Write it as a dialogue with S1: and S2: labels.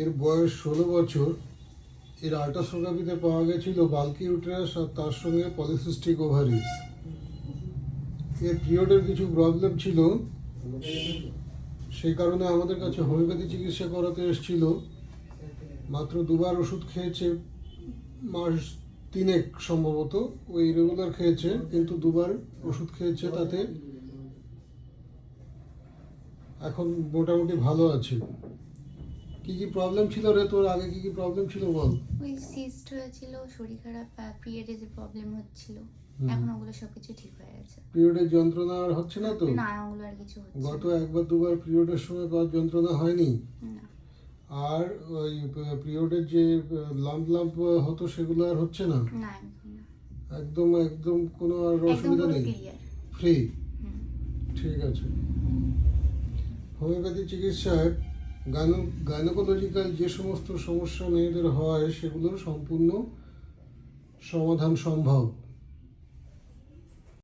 S1: এর বয়স 16 বছর। এর আল্ট্রাসোনোগ্রাফিতে পাওয়া গেছিল বাল্কি ইউটেরাস আর তার সঙ্গে পলিসিস্টিক ওভারিজ। এর পিরিয়ডের কিছু প্রবলেম ছিল, সেই কারণে আমাদের কাছে হোমিওপ্যাথি চিকিৎসা করাতে এসেছিল। মাত্র 2বার ওষুধ খেয়েছে, মাস 3 সম্ভবত। ওই রেগুলার খেয়েছে, কিন্তু 2বার ওষুধ খেয়েছে, তাতে এখন মোটামুটি ভালো আছে। কি কি প্রবলেম ছিল রে তোর? আগে কি কি প্রবলেম ছিল বল?
S2: ওই সিস্ট হয়েছিল, শরীর খারাপ, পিরিয়ডে যে প্রবলেম হচ্ছিল, এখন ওগুলো সবকিছু ঠিক হয়ে গেছে।
S1: পিরিয়ডের যন্ত্রণা আর হচ্ছে না তো?
S2: না, ওগুলো আর কিছু হচ্ছে
S1: গত
S2: না।
S1: 1-2বার পিরিয়ডের সময় তোর যন্ত্রণা হয়নি?
S2: না।
S1: আর ওই পিরিয়ডের যে লাম্প হতো সেগুলো আর হচ্ছে না?
S2: না, একদম না।
S1: একদম একদম কোনো আর
S2: একদম
S1: অসুবিধা
S2: পুরো
S1: নেই?
S2: ক্লিয়ার।
S1: ফ্রি? ঠিক আছে। হোমিওপ্যাথি চিকিৎসায় গাইনোকোলজিক্যাল যে সমস্ত সমস্যা মেয়েদের হয় সেগুলোর সম্পূর্ণ সমাধান সম্ভব।